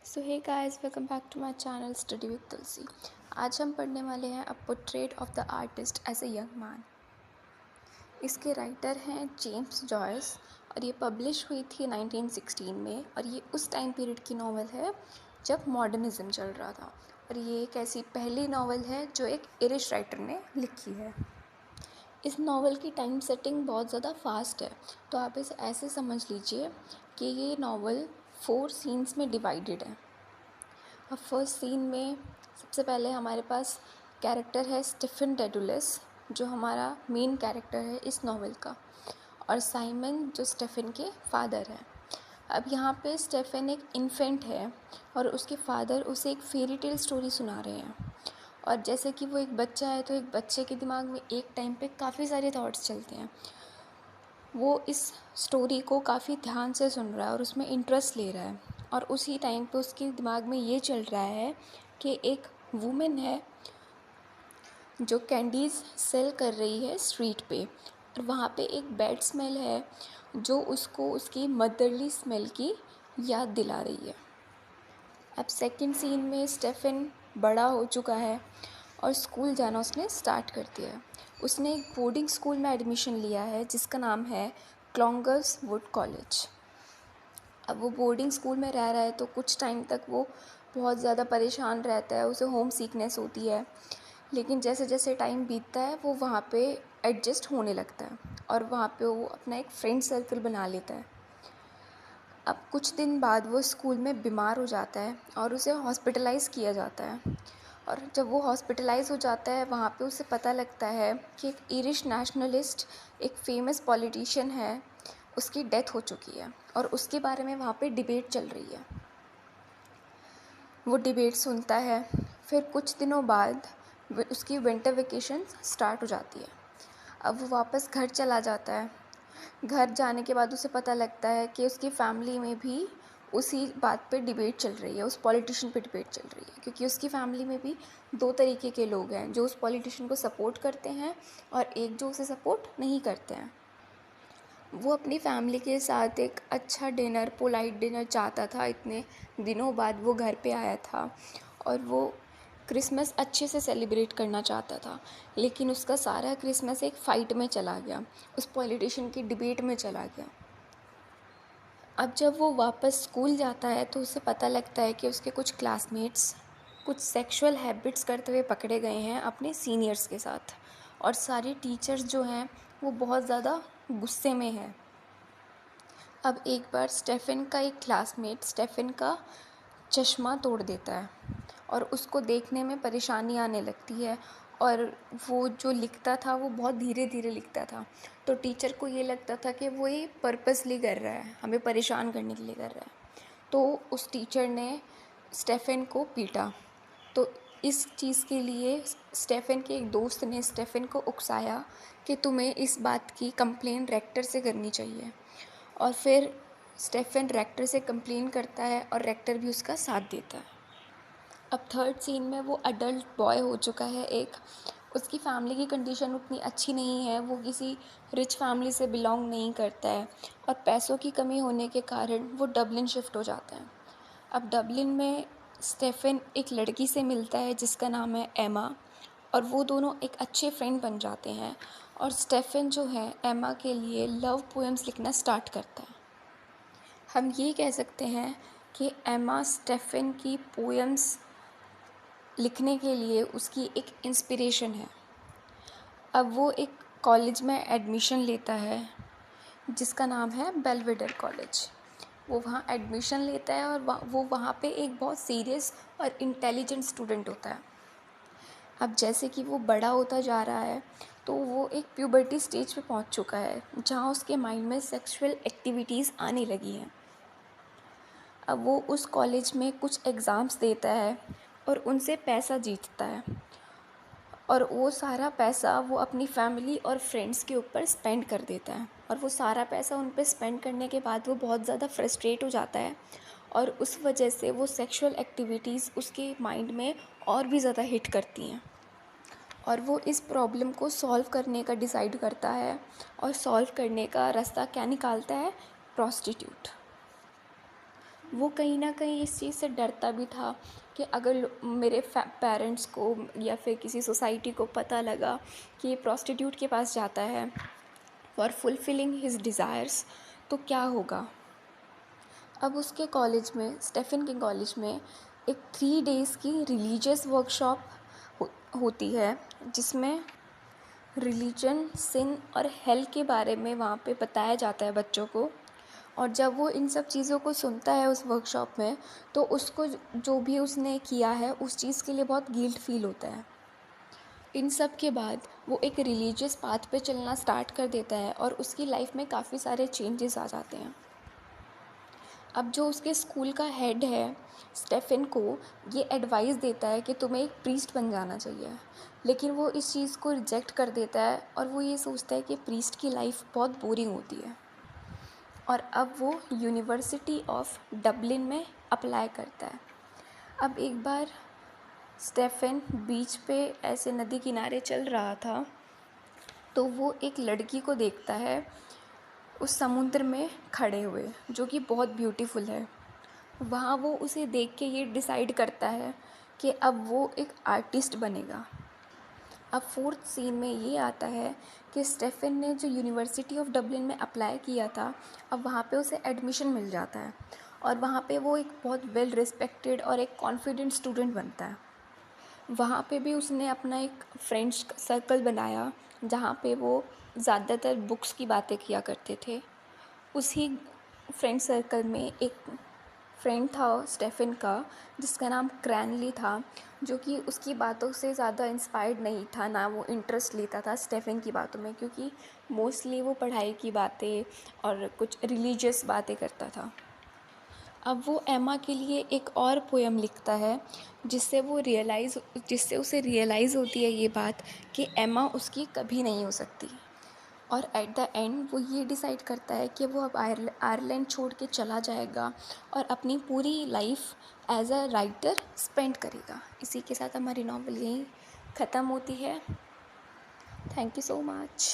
So hey guys, welcome back to my channel study with Tulsi. आज हम पढ़ने वाले हैं a portrait of the artist as a young man. इसके writer हैं जेम्स जॉयस और ये पब्लिश हुई थी 1916 में। और ये उस टाइम पीरियड की नावल है जब मॉडर्निज्म चल रहा था। और ये एक ऐसी पहली नावल है जो एक आयरिश राइटर ने लिखी है। इस नावल की टाइम सेटिंग बहुत ज़्यादा फास्ट है, तो आप इसे ऐसे समझ लीजिए कि ये नावल 4 सीन्स में डिवाइडेड है। अब फर्स्ट सीन में सबसे पहले हमारे पास कैरेक्टर है स्टीफन डेडुलस, जो हमारा मेन कैरेक्टर है इस नावल का, और साइमन जो स्टीफन के फादर हैं। अब यहाँ पे स्टीफन एक इन्फेंट है और उसके फादर उसे एक फेरी टेल स्टोरी सुना रहे हैं। और जैसे कि वो एक बच्चा है, तो एक बच्चे के दिमाग में एक टाइम पे काफ़ी सारे थॉट्स चलते हैं। वो इस स्टोरी को काफ़ी ध्यान से सुन रहा है और उसमें इंटरेस्ट ले रहा है। और उसी टाइम पे उसके दिमाग में ये चल रहा है कि एक वुमेन है जो कैंडीज़ सेल कर रही है स्ट्रीट पे, और वहाँ पे एक बैड स्मेल है जो उसको उसकी मदरली स्मेल की याद दिला रही है। अब सेकंड सीन में स्टेफन बड़ा हो चुका है और स्कूल जाना उसने स्टार्ट कर दिया है। उसने एक बोर्डिंग स्कूल में एडमिशन लिया है जिसका नाम है क्लॉन्गर्स वुड कॉलेज। अब वो बोर्डिंग स्कूल में रह रहा है तो कुछ टाइम तक वो बहुत ज़्यादा परेशान रहता है, उसे होम सीकनेस होती है। लेकिन जैसे जैसे टाइम बीतता है वो वहाँ पे एडजस्ट होने लगता है और वहाँ पे वो अपना एक फ्रेंड सर्कल बना लेता है। अब कुछ दिन बाद वो स्कूल में बीमार हो जाता है और उसे हॉस्पिटलाइज़ किया जाता है। और जब वो हॉस्पिटलाइज़ हो जाता है वहाँ पे उसे पता लगता है कि एक आयरिश नेशनलिस्ट, एक फेमस पॉलिटिशियन है, उसकी डेथ हो चुकी है और उसके बारे में वहाँ पे डिबेट चल रही है। वो डिबेट सुनता है। फिर कुछ दिनों बाद उसकी विंटर वेकेशन स्टार्ट हो जाती है। अब वो वापस घर चला जाता है। घर जाने के बाद उसे पता लगता है कि उसकी फैमिली में भी उसी बात पे डिबेट चल रही है, उस पॉलिटिशियन पे डिबेट चल रही है। क्योंकि उसकी फैमिली में भी 2 तरीके के लोग हैं, जो उस पॉलिटिशियन को सपोर्ट करते हैं और एक जो उसे सपोर्ट नहीं करते हैं। वो अपनी फैमिली के साथ एक अच्छा डिनर, पोलाइट डिनर चाहता था। इतने दिनों बाद वो घर पे आया था और वो क्रिसमस अच्छे से सेलिब्रेट करना चाहता था। लेकिन उसका सारा क्रिसमस एक फ़ाइट में चला गया, उस पॉलिटिशियन की डिबेट में चला गया। अब जब वो वापस स्कूल जाता है तो उसे पता लगता है कि उसके कुछ क्लासमेट्स कुछ सेक्सुअल हैबिट्स करते हुए पकड़े गए हैं अपने सीनियर्स के साथ। और सारे टीचर्स जो हैं वो बहुत ज़्यादा गुस्से में हैं। अब एक बार स्टेफन का एक क्लासमेट स्टेफन का चश्मा तोड़ देता है और उसको देखने में परेशानी आने लगती है। और वो जो लिखता था वो बहुत धीरे धीरे लिखता था, तो टीचर को ये लगता था कि वो ये पर्पसली कर रहा है, हमें परेशान करने के लिए कर रहा है। तो उस टीचर ने स्टेफन को पीटा। तो इस चीज़ के लिए स्टेफन के एक दोस्त ने स्टेफन को उकसाया कि तुम्हें इस बात की कंप्लेन रेक्टर से करनी चाहिए। और फिर स्टेफन रेक्टर से कंप्लेन करता है और रेक्टर भी उसका साथ देता है। अब थर्ड सीन में वो अडल्ट बॉय हो चुका है एक। उसकी फैमिली की कंडीशन उतनी अच्छी नहीं है, वो किसी रिच फैमिली से बिलोंग नहीं करता है और पैसों की कमी होने के कारण वो डबलिन शिफ्ट हो जाता है। अब डबलिन में स्टेफन एक लड़की से मिलता है जिसका नाम है एमा, और वो दोनों एक अच्छे फ्रेंड बन जाते हैं। और स्टेफन जो है एमा के लिए लव पोएम्स लिखना स्टार्ट करता है। हम ये कह सकते हैं कि एमा स्टेफन की पोएम्स लिखने के लिए उसकी एक इंस्पिरेशन है। अब वो एक कॉलेज में एडमिशन लेता है जिसका नाम है बेलवेडर कॉलेज। वो वहाँ एडमिशन लेता है और वो वहाँ पे एक बहुत सीरियस और इंटेलिजेंट स्टूडेंट होता है। अब जैसे कि वो बड़ा होता जा रहा है तो वो एक प्यूबर्टी स्टेज पे पहुँच चुका है जहाँ उसके माइंड में सेक्सुअल एक्टिविटीज़ आने लगी हैं। अब वो उस कॉलेज में कुछ एग्ज़ाम्स देता है और उनसे पैसा जीतता है, और वो सारा पैसा वो अपनी फैमिली और फ्रेंड्स के ऊपर स्पेंड कर देता है। और वो सारा पैसा उन पे स्पेंड करने के बाद वो बहुत ज़्यादा फ्रस्ट्रेट हो जाता है और उस वजह से वो सेक्सुअल एक्टिविटीज़ उसके माइंड में और भी ज़्यादा हिट करती हैं। और वो इस प्रॉब्लम को सॉल्व करने का डिसाइड करता है, और सॉल्व करने का रास्ता क्या निकालता है? प्रॉस्टिट्यूट। वो कहीं ना कहीं इस चीज़ से डरता भी था कि अगर मेरे पेरेंट्स को या फिर किसी सोसाइटी को पता लगा कि ये प्रॉस्टिट्यूट के पास जाता है फॉर फुलफिलिंग हिज डिज़ायर्स, तो क्या होगा। अब उसके कॉलेज में, स्टेफन के कॉलेज में, एक 3 डेज़ की रिलीजियस वर्कशॉप होती है, जिसमें रिलीजन, सिन और हेल के बारे में वहाँ पे बताया जाता है बच्चों को। और जब वो इन सब चीज़ों को सुनता है उस वर्कशॉप में, तो उसको जो भी उसने किया है उस चीज़ के लिए बहुत गिल्ट फील होता है। इन सब के बाद वो एक रिलीजियस पाथ पे चलना स्टार्ट कर देता है और उसकी लाइफ में काफ़ी सारे चेंजेस आ जाते हैं। अब जो उसके स्कूल का हेड है, स्टेफन को ये एडवाइस देता है कि तुम्हें एक प्रीस्ट बन जाना चाहिए, लेकिन वो इस चीज़ को रिजेक्ट कर देता है और वो ये सोचता है कि प्रीस्ट की लाइफ बहुत बोरिंग होती है। और अब वो यूनिवर्सिटी ऑफ डबलिन में अप्लाई करता है। अब एक बार स्टेफन बीच पे ऐसे नदी किनारे चल रहा था, तो वो एक लड़की को देखता है उस समुद्र में खड़े हुए, जो कि बहुत ब्यूटीफुल है। वहाँ वो उसे देख के ये डिसाइड करता है कि अब वो एक आर्टिस्ट बनेगा। अब 4th सीन में ये आता है कि स्टेफन ने जो यूनिवर्सिटी ऑफ डबलिन में अप्लाई किया था, अब वहाँ पे उसे एडमिशन मिल जाता है और वहाँ पे वो एक बहुत वेल रिस्पेक्टेड और एक कॉन्फिडेंट स्टूडेंट बनता है। वहाँ पे भी उसने अपना एक फ्रेंड्स सर्कल बनाया, जहाँ पे वो ज़्यादातर बुक्स की बातें किया करते थे। उसी फ्रेंड सर्कल में एक फ्रेंड था स्टेफन का, जिसका नाम क्रैनली था, जो कि उसकी बातों से ज़्यादा इंस्पायर्ड नहीं था, ना वो इंटरेस्ट लेता था स्टेफन की बातों में, क्योंकि मोस्टली वो पढ़ाई की बातें और कुछ रिलीजियस बातें करता था। अब वो एमा के लिए एक और पोएम लिखता है, जिससे उसे रियलाइज़ होती है ये बात कि एमा उसकी कभी नहीं हो सकती। और एट द एंड वो ये डिसाइड करता है कि वो अब आयरलैंड छोड़ के चला जाएगा और अपनी पूरी life as a writer spend करेगा। इसी के साथ हमारी नॉवल यहीं ख़त्म होती है। Thank you so much.